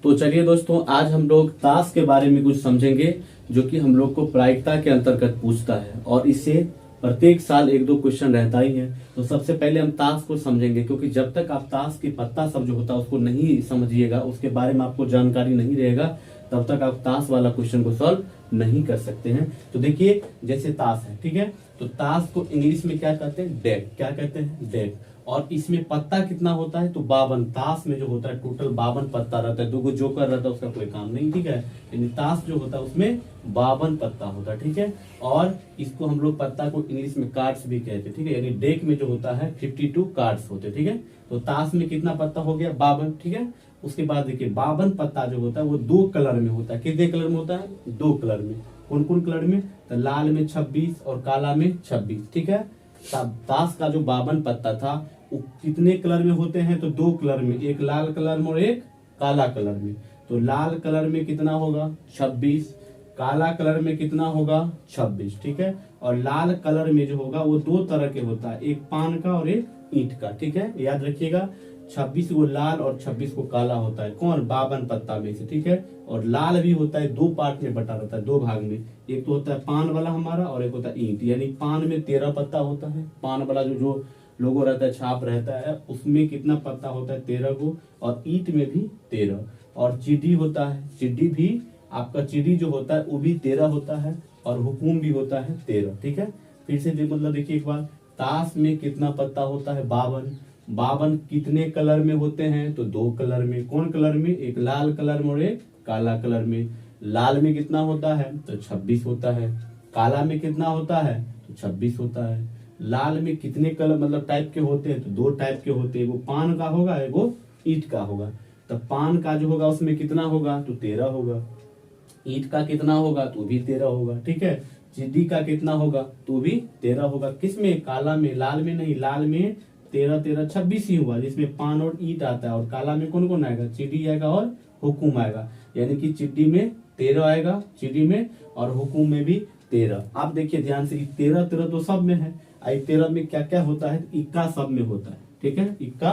तो चलिए दोस्तों, आज हम लोग ताश के बारे में कुछ समझेंगे जो कि हम लोग को प्रायिकता के अंतर्गत पूछता है और इससे प्रत्येक साल एक दो क्वेश्चन रहता ही है। तो सबसे पहले हम ताश को समझेंगे, क्योंकि जब तक आप ताश की पत्ता सब जो होता है उसको नहीं समझिएगा, उसके बारे में आपको जानकारी नहीं रहेगा, तब तक आप ताश वाला क्वेश्चन को सॉल्व नहीं कर सकते हैं। तो देखिए, जैसे ताश है, ठीक है, तो ताश को इंग्लिश में क्या कहते हैं? डेक। क्या कहते हैं? डेक। और इसमें पत्ता कितना होता है? तो 52। ताश में जो होता है टोटल 52 पत्ता रहता है। 2 जोकर रहता है, उसका कोई काम नहीं, ठीक है। यानी ताश जो होता है उसमें 52 पत्ता होता है, ठीक है। और इसको हम लोग पत्ता को इंग्लिश में कार्ड्स भी कहते हैं, ठीक है। यानी डेक में जो होता है 52 कार्ड्स होते हैं, ठीक है। तो ताश में कितना पत्ता हो गया? 52, ठीक है। उसके बाद देखिए 52 पत्ता जो होता है वो 2 कलर में होता है। कितने कलर में होता है? 2 कलर में। कौन कौन कलर में? तो लाल में 26 और काला में 26, ठीक है। ताश का जो 52 पत्ता था वो कितने कलर में होते हैं? तो 2 कलर में, एक लाल कलर में और एक काला कलर में। तो लाल कलर में कितना होगा? 26। काला कलर में कितना होगा? 26, ठीक है। और लाल कलर में जो होगा वो 2 तरह के होता है, एक पान का और एक ईंट का, ठीक है। याद रखिएगा, 26 वो लाल और 26 को काला होता है। कौन? 52 पत्ता में से, ठीक है। और लाल भी होता है, 2 पार्ट में बटा रहता है, 2 भाग में। एक तो होता है पान वाला हमारा और एक होता है ईंट। यानी पान में 13 पत्ता होता है। पान वाला जो लोगो रहता है, छाप रहता है, उसमें कितना पत्ता होता है? 13 को। और ईंट में भी 13। और चिड्डी होता है, चिड्डी भी आपका चिड्डी जो होता है वो भी 13 होता है। और हुकुम भी होता है 13, ठीक है। फिर से मतलब देखिए एक बार, ताश में कितना पत्ता होता है? 52। 52 कितने कलर में होते हैं? तो 2 कलर में। कौन कलर में? एक लाल कलर में और एक काला कलर में। लाल में कितना होता है? तो 26 होता है। काला में कितना होता है? तो 26 होता है। लाल में कितने कलर मतलब टाइप के होते हैं? तो 2 टाइप के होते हैं, वो पान का होगा, वो ईंट का होगा। तो पान का जो होगा उसमें कितना होगा? तो 13 होगा। ईंट का कितना होगा? तो भी 13 होगा, ठीक है। चिड्डी का कितना होगा? तो भी 13 होगा। किसमें? काला में। लाल में नहीं, लाल में 13 13 26 ही हुआ, जिसमें पान और ईंट आता है। और काला में कौन कौन आएगा? चिड्डी आएगा और हुकुम आएगा। यानी कि चिड्डी में 13 आएगा, चिड्डी में, और हुकुम में भी 13। आप देखिए ध्यान से, 13 13 तो सब में है। 13 में क्या क्या होता है? इक्का सब में होता है, ठीक है। इक्का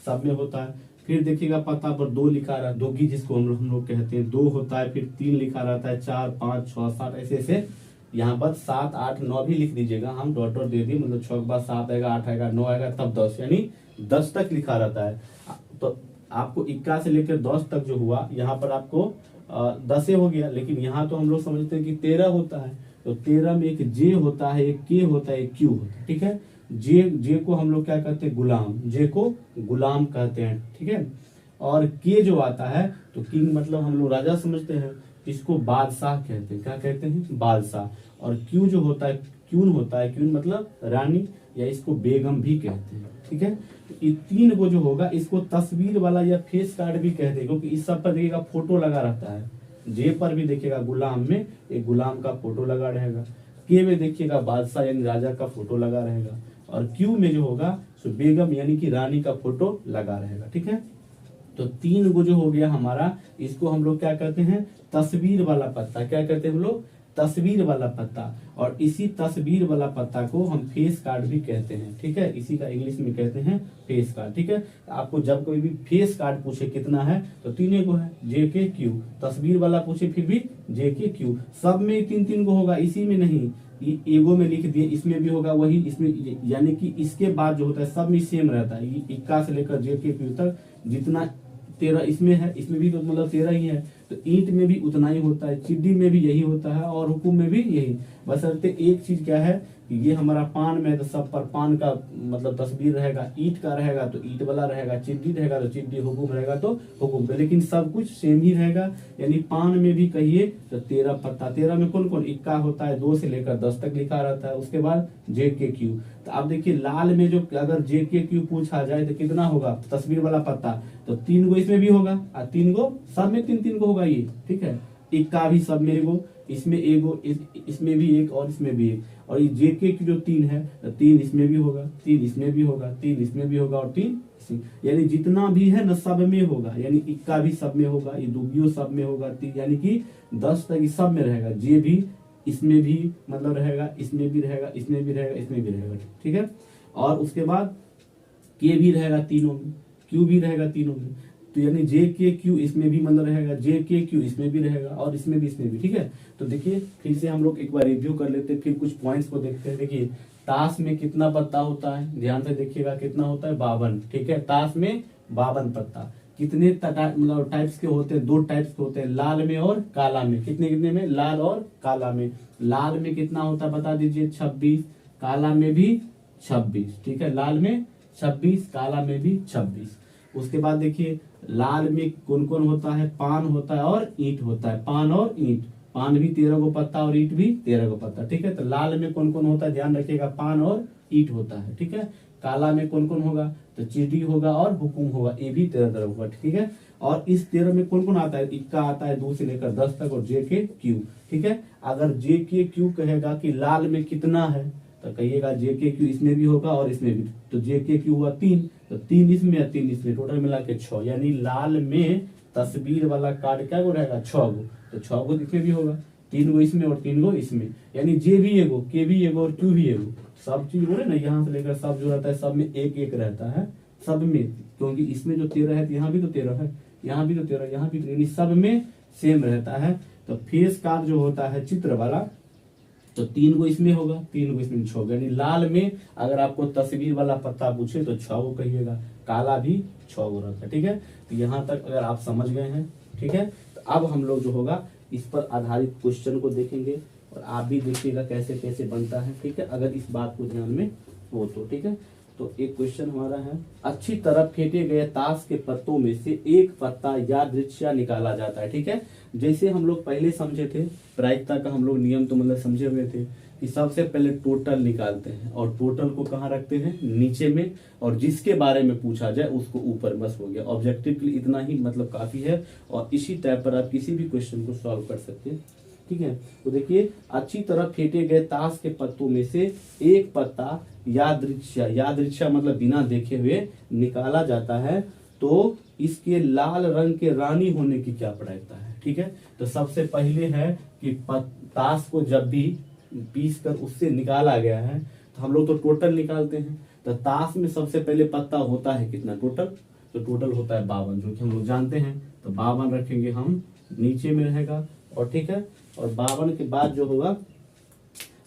सब में होता है। फिर देखिएगा पत्ता पर 2 लिखा रहा है, दोगी जिसको हम लोग कहते हैं, 2 होता है। फिर 3 लिखा रहता है, 4 5 6 7 ऐसे ऐसे। यहाँ पर 7 8 9 भी लिख दीजिएगा, हम डॉट दे दिए, मतलब 6 के बाद 7 आएगा, 8 आएगा, 9 आएगा, तब 10, यानी 10 तक लिखा रहता है। तो आपको इक्का से लेकर 10 तक जो हुआ, यहाँ पर आपको 10 हो गया। लेकिन यहाँ तो हम लोग समझते हैं कि 13 होता है। तो 13 में एक जे होता है, एक के होता है, एक क्यू होता है, ठीक है। जे को हम लोग क्या कहते हैं? गुलाम। जे को गुलाम कहते हैं, ठीक है। और के जो आता है तो किंग, मतलब हम लोग राजा समझते हैं, इसको बादशाह कहते हैं। क्या कहते हैं? बादशाह। और क्यू जो होता है, क्यून होता है, क्यून मतलब रानी, या इसको बेगम भी कहते हैं, ठीक है। तो ये 3 को जो होगा इसको तस्वीर वाला या फेस कार्ड भी कहते हैं, क्योंकि इस सब पर देखिएगा फोटो लगा रहता है। जे पर भी देखिएगा गुलाम में एक गुलाम का फोटो लगा रहेगा। के में देखिएगा बादशाह यानी राजा का फोटो लगा रहेगा। और क्यू में जो होगा सो बेगम यानी कि रानी का फोटो लगा रहेगा, ठीक है। तो 3 को जो हो गया हमारा, इसको हम लोग क्या कहते हैं? तस्वीर वाला पत्ता। क्या कहते हैं हम लोग? तस्वीर वाला पत्ता। और इसी तस्वीर वाला पत्ता को हम फेस कार्ड भी कहते हैं, ठीक है। इसी का इंग्लिश में कहते हैं फेस कार्ड, ठीक है। आपको जब कोई भी फेस कार्ड पूछे कितना है, तो 3 को है, जे के क्यू। तस्वीर वाला पूछे फिर भी जे के क्यू। सब में 3 को होगा, इसी में नहीं। एगो में लिख दिए, इसमें भी होगा वही, इसमें, यानी कि इसके बाद जो होता है सब में सेम रहता है। इक्का से लेकर जे के क्यू तक जितना 13 इसमें है, इसमें भी तो मतलब 13 ही है। तो ईंट में भी उतना ही होता है, चिड्डी में भी यही होता है, और हुकुम में भी यही। बशर्ते एक चीज क्या है कि ये हमारा पान में है तो सब पर पान का मतलब तस्वीर रहेगा, ईंट का रहेगा तो ईंट वाला रहेगा, चिड्डी रहेगा तो चिड्डी, हुकुम रहेगा तो हुकुम। लेकिन सब कुछ सेम ही रहेगा। यानी पान में भी कहिए तो 13 पत्ता। 13 में कौन कौन? इक्का होता है, 2 से लेकर 10 तक लिखा रहता है। उसके बाद जे के क्यू। तो आप देखिए लाल में जो अगर जे के क्यू पूछा जाए तो कितना होगा? तस्वीर वाला पत्ता। तो 3 को इसमें भी होगा, और 3 को सब में 3 को होगा ये, ठीक है। इक्का भी सब में एगो, इसमें एगो, इसमें भी एक, और इसमें भी एक। और ये जेके की जो 3 है, तो 3 इसमें भी होगा, 3 इसमें भी होगा, 3 इसमें भी होगा, और 3 इसमें। यानी जितना भी है ना सब में होगा। यानी इक्का भी सब में होगा, ये दुगियो सब में होगा, यानी कि 10 तक सब में रहेगा। जे भी इसमें भी मतलब रहेगा, इसमें भी रहेगा, इसमें भी रहेगा, इसमें भी रहेगा, ठीक है। और उसके बाद के भी रहेगा तीनों में, क्यू भी रहेगा तीनों में। तो यानी जे के क्यू इसमें भी मतलब रहेगा, जे के क्यू इसमें भी रहेगा और इसमें भी, ठीक है। तो देखिए फिर से हम लोग एक बार रिव्यू कर लेते हैं, फिर कुछ पॉइंट्स को देखते हैं। देखिए ताश में कितना पत्ता होता है, ध्यान से देखिएगा कितना होता है, 52, ठीक है। ताश में 52 पत्ता। कितने मतलब टाइप्स के होते हैं, 2 टाइप्स के होते हैं, लाल में और काला में। कितने कितने में, लाल और काला में। लाल में कितना होता है बता दीजिए, 26, काला में भी 26, ठीक है। लाल में 26, काला में भी 26। उसके बाद देखिए लाल में कौन कौन होता है, पान होता है और ईंट होता है, पान और ईंट। पान भी 13 को पत्ता और ईंट भी 13 को पत्ता, ठीक है। तो लाल में कौन कौन होता है, ध्यान रखिएगा, पान और ईंट होता है, ठीक है। काला में कौन कौन होगा, तो चींटी होगा और हुकुम होगा, ये भी 13 होगा, ठीक है। और इस 13 में कौन कौन आता है, इक्का आता है 2 से लेकर 10 तक और जे के क्यू, ठीक है। अगर जे के क्यू कहेगा कि लाल में कितना है, तो कहिएगा जे के क्यू इसमें भी होगा और इसमें भी। तो जे के क्यू हुआ 3, तो 3 इसमें और 3 इसमें, टोटल मिला के 6। यानी लाल में तस्वीर वाला कार्ड क्या गो रहेगा, 6 गो। तो 6 गो इसमें भी होगा, 3 गो इसमें और 3 गो इसमें। यानी जे भी एगो, के भी एगो और क्यू भी एगो। सब चीज बोले ना, यहाँ से लेकर सब जो रहता है सब में एक एक रहता है, सब में। क्योंकि इसमें जो 13 है, यहाँ भी तो 13 है, यहाँ भी तो 13, यहाँ भी तो, यानी सब में सेम रहता है। तो फेस कार्ड जो होता है चित्र वाला, तो 3 गो इसमें होगा, 3 गो इसमें, 6 गो। यानी लाल में अगर आपको तस्वीर वाला पत्ता पूछे तो 6 गो कहिएगा, काला भी 6 गो रहता है, ठीक है। तो यहाँ तक अगर आप समझ गए हैं, ठीक है। तो अब हम लोग जो होगा इस पर आधारित क्वेश्चन को देखेंगे और आप भी देखिएगा कैसे कैसे बनता है, ठीक है, अगर इस बात को ध्यान में हो तो, ठीक है। तो एक क्वेश्चन हमारा है, अच्छी तरह फेंटे गए ताश के पत्तों में से एक पत्ता यादृच्छिक निकाला जाता है, ठीक है। जैसे हम लोग पहले समझे थे, प्रायिकता का हम लोग नियम तो मतलब समझे हुए थे कि सबसे पहले टोटल निकालते हैं और टोटल को कहाँ रखते हैं, नीचे में, और जिसके बारे में पूछा जाए उसको ऊपर, बस हो गया। ऑब्जेक्टिव के लिए इतना ही मतलब काफी है और इसी टाइप पर आप किसी भी क्वेश्चन को सॉल्व कर सकते हैं, ठीक है। तो देखिए अच्छी तरह फेंटे गए ताश के पत्तों में से एक पत्ता यादृच्छिक मतलब बिना देखे हुए निकाला जाता है, तो इसके लाल रंग के रानी होने की क्या प्रायिकता है, ठीक है। तो सबसे पहले है कि ताश को जब भी पीस कर उससे निकाला गया है, तो हम लोग तो टोटल निकालते हैं। तो ताश में सबसे पहले पत्ता होता है कितना, टोटल, तो टोटल होता है 52, जो कि हम लोग जानते हैं। तो 52 रखेंगे हम, नीचे में रहेगा, और ठीक है। और 52 के बाद जो होगा,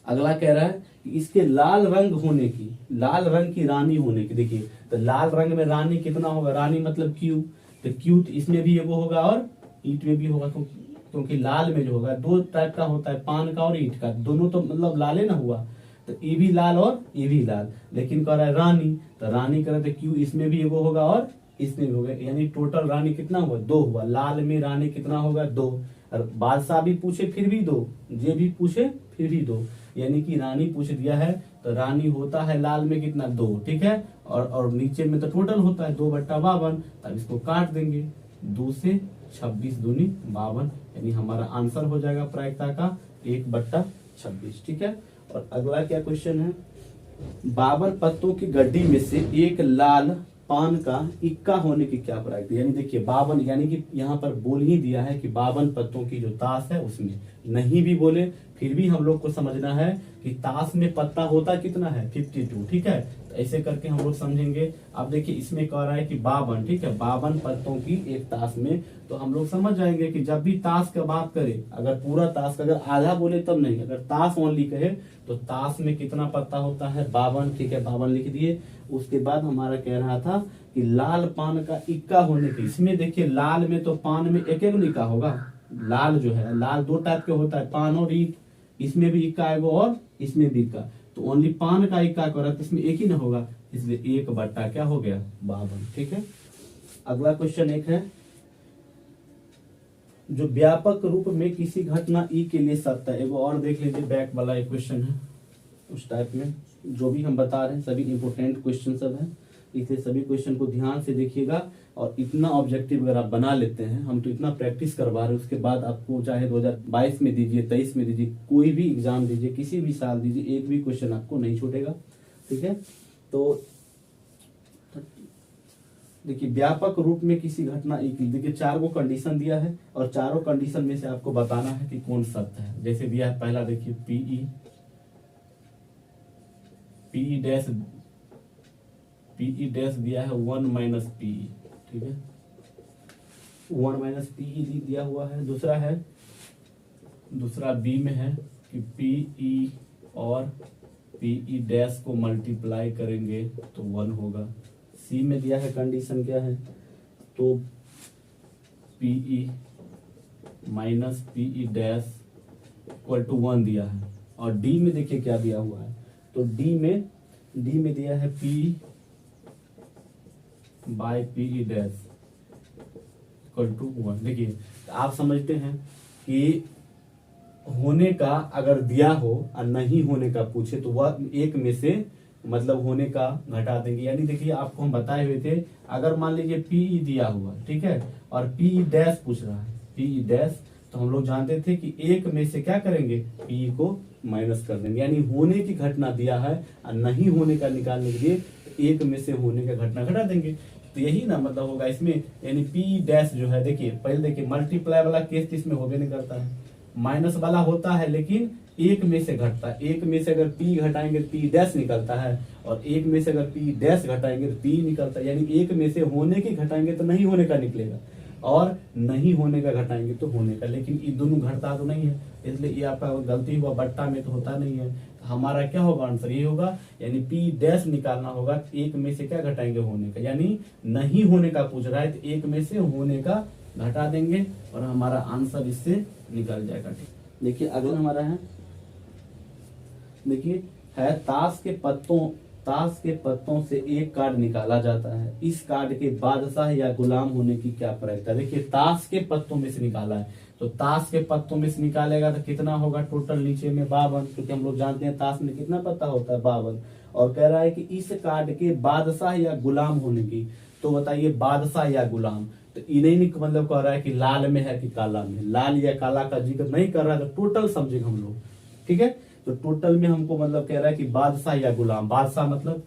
अगला कह रहा है कि इसके लाल रंग होने की, लाल रंग की रानी होने की। देखिए तो लाल रंग में रानी कितना होगा, रानी मतलब क्यू, तो क्यू इसमें भी एगो होगा और ईंट में भी होगा, क्योंकि लाल में जो होगा 2 टाइप का होता है, पान का और ईंट का, दोनों तो मतलब लाले ना हुआ। तो ये भी लाल और ये भी लाल, लेकिन कह रहा है रानी, तो रानी कह रहे थे क्यू इसमें भी एगो होगा और इसमें भी होगा, यानी टोटल रानी कितना हुआ, 2 हुआ। लाल में रानी कितना होगा, 2। और बादशाह भी पूछे फिर भी 2, जे भी पूछे फिर भी 2, यानी कि रानी पूछ दिया है, तो रानी होता है लाल में कितना, 2, ठीक है। और नीचे में तो टोटल होता है 2/52, तब इसको काट देंगे, 2 से 26 दूनी 52, यानी हमारा आंसर हो जाएगा प्रायिकता का 1/26, ठीक है। और अगला क्या क्वेश्चन है, 52 पत्तों की गड्डी में से एक लाल पान का इक्का होने की क्या प्रायिकता, यानी देखिए 52, यानी कि यहाँ पर बोल ही दिया है कि 52 पत्तों की जो ताश है उसमें, नहीं भी बोले फिर भी हम लोग को समझना है कि ताश में पत्ता होता कितना है, 52, ठीक है। तो ऐसे करके हम लोग समझेंगे। अब देखिए इसमें कह रहा है कि 52, ठीक है, 52 पत्तों की एक ताश में, तो हम लोग समझ जाएंगे कि जब भी ताश का बात करें, अगर पूरा ताश का अगर आधा बोले तब नहीं, अगर ताश ओनली कहे तो ताश में कितना पत्ता होता है, 52, ठीक है, 52 लिख दिए। उसके बाद हमारा कह रहा था कि लाल पान का इक्का होने की, इसमें देखिए लाल में तो पान में एक एक इक्का होगा, लाल जो है, लाल 2 टाइप के होता है, पान और ईंट, इसमें भी इक्का आएगा और इसमें भी इक्का, तो ओनली पान का इक्का करा तो इसमें एक ही ना होगा, इसलिए 1 क्या हो गया, 52, ठीक है। अगला क्वेश्चन एक है, जो व्यापक रूप में किसी घटना ई के लिए सत्य है, एगो और देख लीजिए, बैक वाला एक क्वेश्चन है उस टाइप में, जो भी हम बता रहे हैं सभी इंपोर्टेंट क्वेश्चन सब है, इसलिए सभी क्वेश्चन को ध्यान से देखिएगा। और इतना ऑब्जेक्टिव अगर आप बना लेते हैं, हम तो इतना प्रैक्टिस करवा रहे हैं, उसके बाद आपको चाहे 2022 में दीजिए, 23 में दीजिए, कोई भी एग्जाम दीजिए, किसी भी साल दीजिए, एक भी क्वेश्चन आपको नहीं छूटेगा, ठीक है। तो देखिए व्यापक रूप में किसी घटना एक, देखिए 4 को कंडीशन दिया है और चारों कंडीशन में से आपको बताना है कि कौन सत्य है। जैसे दिया है पहला, देखिए पीई डैश दिया है 1 - पीई, ठीक है। वन माइनस पी ई दिया हुआ है। दूसरा बी में है कि पी ई और पी ई डैश को मल्टीप्लाई करेंगे तो 1 होगा। सी में दिया है कंडीशन क्या है, तो P E minus P E dash equal to 1 दिया है। और डी में देखिए क्या दिया हुआ है, तो डी में दिया है P by P E dash equal to 1। देखिए आप समझते हैं कि होने का अगर दिया हो और नहीं होने का पूछे तो वह एक में से मतलब होने का घटा देंगे। यानी देखिए आपको हम बताए हुए थे, अगर मान लीजिए पीई दिया हुआ, ठीक है, और पीई डैश पूछ रहा है, पीई डैश, तो हम लोग जानते थे कि एक में से क्या करेंगे, पी को माइनस कर देंगे। यानी होने की घटना दिया है और नहीं होने का निकालने के लिए एक में से होने का घटना घटा देंगे। तो यही ना मतलब होगा इसमें। यानी पी डैश जो है, देखिए पहले देखिए मल्टीप्लाई वाला केस इसमें होबे नहीं करता है, माइनस वाला होता है लेकिन एक में से घटता है। एक में से अगर पी घटाएंगे तो पी डैश निकलता है, और एक में से अगर पी डैश घटाएंगे तो पी निकलता है। यानी एक में से होने की घटाएंगे तो नहीं होने का निकलेगा, और नहीं होने का घटाएंगे तो होने का, लेकिन ये दोनों घटता तो नहीं है, इसलिए ये आपका गलती हुआ, बट्टा में तो होता नहीं है। तो हमारा क्या होगा आंसर, ये होगा। यानी पी डैश निकालना होगा, एक में से क्या घटाएंगे, होने का। यानी नहीं होने का पूछ रहा है तो एक में से होने का घटा देंगे और हमारा आंसर इससे निकल जाएगा। ठीक, देखिए अगला हमारा है, देखिए है ताश के पत्तों से एक कार्ड निकाला जाता है, इस कार्ड के बादशाह या गुलाम होने की क्या प्रायिकता। देखिए ताश के पत्तों में से निकाला है, तो ताश के पत्तों में से निकालेगा तो कितना होगा टोटल, नीचे में 52, क्योंकि हम लोग जानते हैं ताश में कितना पत्ता होता है, 52। और कह रहा है कि इस कार्ड के बादशाह या गुलाम होने की, तो बताइए बादशाह या गुलाम, तो इन्हीं मतलब कह रहा है कि लाल में है कि काला में। लाल या काला का जिक्र नहीं कर रहा है, तो टोटल समझेंगे हम लोग, ठीक है। तो टोटल में हमको मतलब कह रहा है कि बादशाह या गुलाम, बादशाह मतलब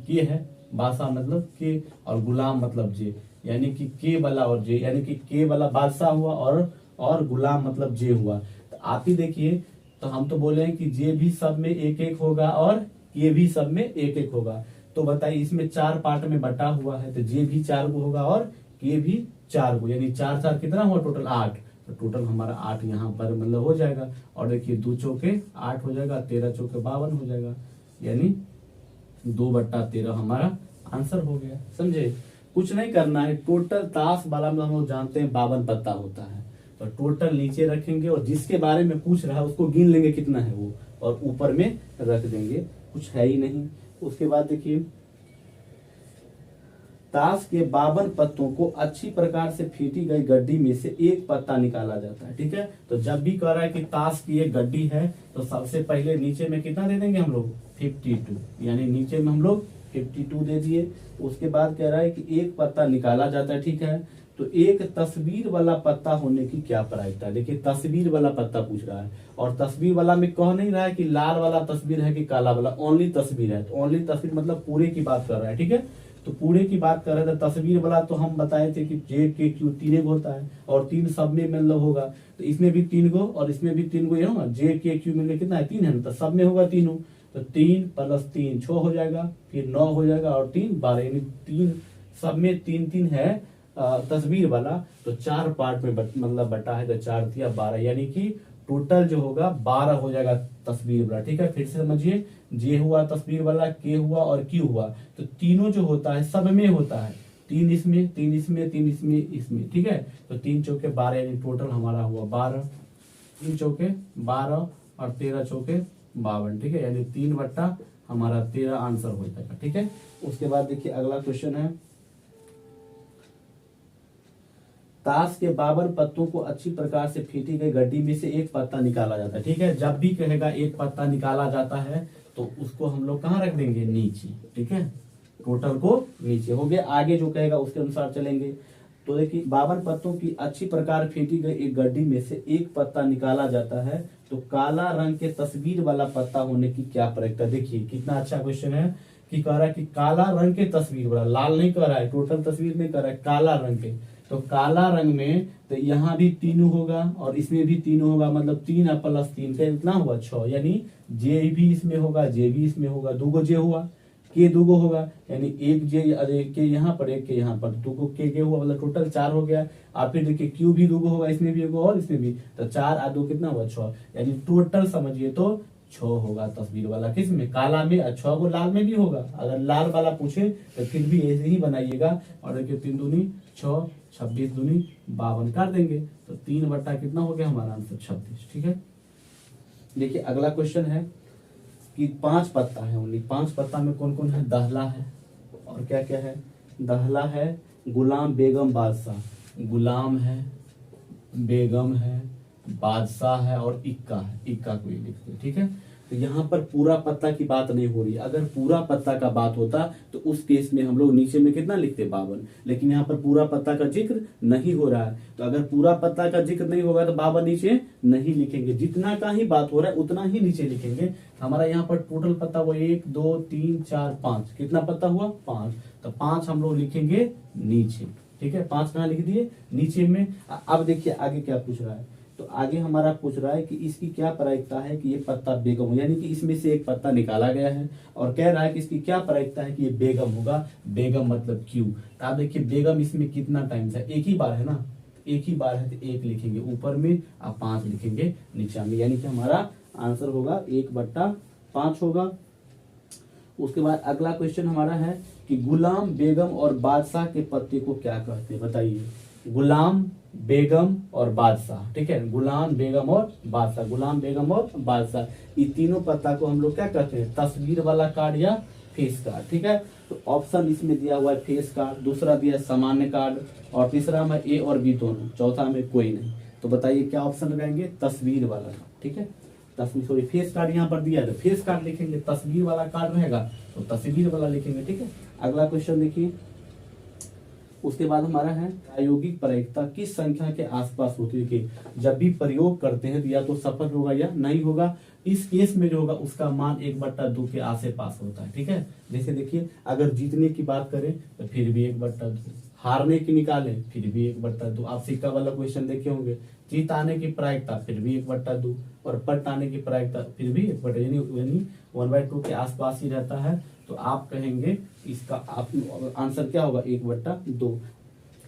के है, बादशाह मतलब के, और गुलाम मतलब जे, यानी कि के वाला और जे, यानी कि के वाला बादशाह हुआ और गुलाम मतलब जे हुआ। तो आप ही देखिए, तो हम तो बोले हैं कि जे भी सब में एक एक होगा और के भी सब में एक एक होगा। तो बताइए इसमें 4 पार्ट में बटा हुआ है, तो जे भी 4 को होगा और के भी 4 को, यानी 4 4 कितना हुआ टोटल 8। तो टोटल हमारा 8 यहाँ पर मतलब हो जाएगा। और देखिए 2 चौके 8 हो जाएगा, 13 चौके 52 हो जाएगा, यानी 2/13 हमारा आंसर हो गया। समझे, कुछ नहीं करना है। टोटल ताश वाला में हम लोग जानते हैं 52 पत्ता होता है, तो टोटल नीचे रखेंगे और जिसके बारे में पूछ रहा है उसको गिन लेंगे कितना है वो, और ऊपर में रख देंगे, कुछ है ही नहीं। उसके बाद देखिए ताश के 52 पत्तों को अच्छी प्रकार से फेंटी गई गड्डी में से एक पत्ता निकाला जाता है, ठीक है। तो जब भी कह रहा है कि ताश की एक गड्डी है, तो सबसे पहले नीचे में कितना दे देंगे हम लोग, 52, यानी नीचे में हम लोग 52 दे दिए। उसके बाद कह रहा है कि एक पत्ता निकाला जाता है, ठीक है। तो एक तस्वीर वाला पत्ता होने की क्या प्रायिकता है। देखिए तस्वीर वाला पत्ता पूछ रहा है, और तस्वीर वाला में कह नहीं रहा है कि लाल वाला तस्वीर है कि काला वाला, ओनली तस्वीर है। तो ओनली तस्वीर मतलब पूरे की बात कर रहा है, ठीक है। तो पूरे की बात कर रहे थे। तस्वीर वाला तो हम बताए थे कि जे के क्यू 3 होता है, और 3 सब में मतलब होगा, तो इसमें भी 3 गो और इसमें भी 3 गो, ये होगा जे के क्यू मिलकर कितना है 3 है ना, तो सब में होगा 3। तो 3 + 3 6 हो जाएगा, फिर 9 हो जाएगा, और 3 12, यानी 3 सब में 3 है तस्वीर वाला। तो 4 पार्ट में मतलब बटा है, तो 4 दिया 12, यानी कि टोटल जो होगा 12 हो जाएगा तस्वीर वाला, ठीक है। फिर से समझिए, जे हुआ तस्वीर वाला, के हुआ और क्यू हुआ, तो तीनों जो होता है सब में होता है, 3 इसमें 3 इसमें 3 इसमें इसमें, ठीक है। तो 3 चौके 12, यानी टोटल हमारा हुआ 12, 3 चौके 12 और 13 चौके 52, ठीक है। यानी 3/13 हमारा आंसर हो जाएगा, ठीक है। उसके बाद देखिए अगला क्वेश्चन है, ताश के 52 पत्तों को अच्छी प्रकार से फेंटी गई गड्डी में से एक पत्ता निकाला जाता है, ठीक है। जब भी कहेगा एक पत्ता निकाला जाता है, तो उसको हम लोग कहाँ रख देंगे, नीचे, ठीक है। टोटल को नीचे हो गया, आगे जो कहेगा उसके अनुसार चलेंगे। तो देखिए 52 पत्तों की अच्छी प्रकार फेंटी गई एक गड्डी में से एक पत्ता निकाला जाता है, तो काला रंग के तस्वीर वाला पत्ता होने की क्या प्रायिकता। देखिए कितना अच्छा क्वेश्चन है कि कह रहा है कि काला रंग के तस्वीर वाला, लाल नहीं कह रहा है, टोटल तस्वीर नहीं कह रहा है, काला रंग के। तो काला रंग में तो यहाँ भी 3 होगा और इसमें भी 3 होगा, मतलब 3 + 3 का कितना हुआ 6, यानी जे भी इसमें होगा, जे भी इसमें होगा, 2 गो जे हुआ, के दूगो होगा, यानी एक जे के यहाँ पर, एक के यहाँ पर, दूगो के हुआ, मतलब टोटल 4 हो गया। आप फिर देखिए क्यू भी दूगो होगा, इसमें भी एगो और इसमें भी, तो 4 और 2 कितना हुआ 6, यानी टोटल समझिए तो 6 होगा तस्वीर वाला। किस में? काला में, और 6 को लाल में भी होगा। अगर लाल वाला पूछे तो फिर भी ऐसे ही बनाइएगा। और देखिए 3 दूनी 6, 26 दूनी 52 काट देंगे, तो 3 बट्टा कितना हो गया हमारा आंसर 26। ठीक है, देखिए अगला क्वेश्चन है कि 5 पत्ता है ओनली। 5 पत्ता में कौन कौन है? दहला है, और क्या क्या है? दहला है, गुलाम बेगम बादशाह, गुलाम है, बेगम है, बादशाह है, और इक्का है। इक्का को ये लिखते हैं। ठीक है, तो यहाँ पर पूरा पत्ता की बात नहीं हो रही। अगर पूरा पत्ता का बात होता तो उस केस में हम लोग नीचे में कितना लिखते? 52। लेकिन यहाँ पर पूरा पत्ता का जिक्र नहीं हो रहा है, तो अगर पूरा पत्ता का जिक्र नहीं होगा तो 52 नीचे नहीं लिखेंगे। जितना का ही बात हो रहा है उतना ही नीचे लिखेंगे। हमारा यहाँ पर टोटल पत्ता हुआ 1 2 3 4 5। कितना पत्ता हुआ? 5। तो 5 हम लोग लिखेंगे नीचे। ठीक है, 5 कहाँ लिख दिए? नीचे में। अब देखिए आगे क्या पूछ रहा है। तो आगे हमारा पूछ रहा है कि इसकी क्या प्रायिकता है कि ये पत्ता बेगम हो, यानी कि इसमें से एक पत्ता निकाला गया है और कह रहा है कि इसकी क्या प्रायिकता है कि ये बेगम होगा। बेगम मतलब क्यू। तो आप देखिए बेगम इसमें कितना टाइम्स है? एक ही बार है ना, एक ही बार है तो 1 लिखेंगे ऊपर में, आप 5 लिखेंगे नीचे में, यानी कि हमारा आंसर होगा 1/5 होगा। उसके बाद अगला क्वेश्चन हमारा है कि गुलाम बेगम और बादशाह के पत्ते को क्या कहते हैं? बताइए। गुलाम बेगम और बादशाह। ठीक है, गुलाम बेगम और बादशाह, गुलाम बेगम और बादशाह, ये तीनों पत्ता को हम लोग क्या कहते हैं? तस्वीर वाला कार्ड या फेस कार्ड। ठीक है, तो ऑप्शन इसमें दिया हुआ है फेस कार्ड, दूसरा दिया है सामान्य कार्ड, और तीसरा में ए और बी दोनों, चौथा में कोई नहीं। तो बताइए क्या ऑप्शन लगाएंगे? तस्वीर वाला। ठीक है, तस्वीर, सॉरी फेस कार्ड यहाँ पर दिया है तो फेस कार्ड लिखेंगे, तस्वीर वाला कार्ड रहेगा तो तस्वीर वाला लिखेंगे। ठीक है, अगला क्वेश्चन देखिए। उसके बाद हमारा है प्रायोगिक प्रायिकता किस संख्या के आसपास होती है? कि जब भी प्रयोग करते हैं तो या तो सफल होगा या नहीं होगा। इस केस में जो होगा उसका मान 1/2 के आसे पास होता है। ठीक है, जैसे देखिए अगर जीतने की बात करें तो फिर भी 1/2, हारने की निकालें फिर भी 1/2। आप सिक्का वाला क्वेश्चन देखे होंगे, जीत आने की प्रायिकता फिर भी 1/2, और पट आने की प्रायिकता फिर भी 1/2, यानी 1/2 के आसपास ही रहता है। तो आप कहेंगे इसका आप आंसर क्या होगा? 1/2।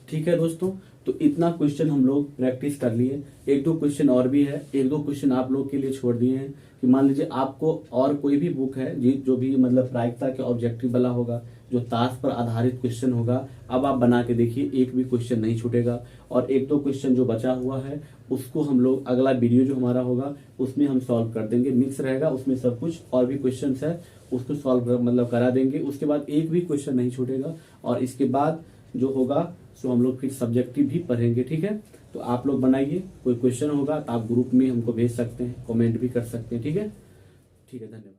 ठीक है दोस्तों, तो इतना क्वेश्चन हम लोग प्रैक्टिस कर लिए। 1-2 क्वेश्चन और भी है, 1-2 क्वेश्चन आप लोग के लिए छोड़ दिए हैं कि मान लीजिए आपको और कोई भी बुक है जो भी मतलब प्रायिकता के ऑब्जेक्टिव वाला होगा, जो ताश पर आधारित क्वेश्चन होगा, अब आप बना के देखिए, एक भी क्वेश्चन नहीं छूटेगा। और 1-2 क्वेश्चन जो बचा हुआ है उसको हम लोग अगला वीडियो जो हमारा होगा उसमें हम सॉल्व कर देंगे। मिक्स रहेगा उसमें सब कुछ, और भी क्वेश्चन है उसको सॉल्व मतलब करा देंगे। उसके बाद एक भी क्वेश्चन नहीं छूटेगा, और इसके बाद जो होगा सो हम लोग फिर सब्जेक्टिव भी पढ़ेंगे। ठीक है, तो आप लोग बनाइए, कोई क्वेश्चन होगा तो आप ग्रुप में हमको भेज सकते हैं, कमेंट भी कर सकते हैं। ठीक है, ठीक है, धन्यवाद।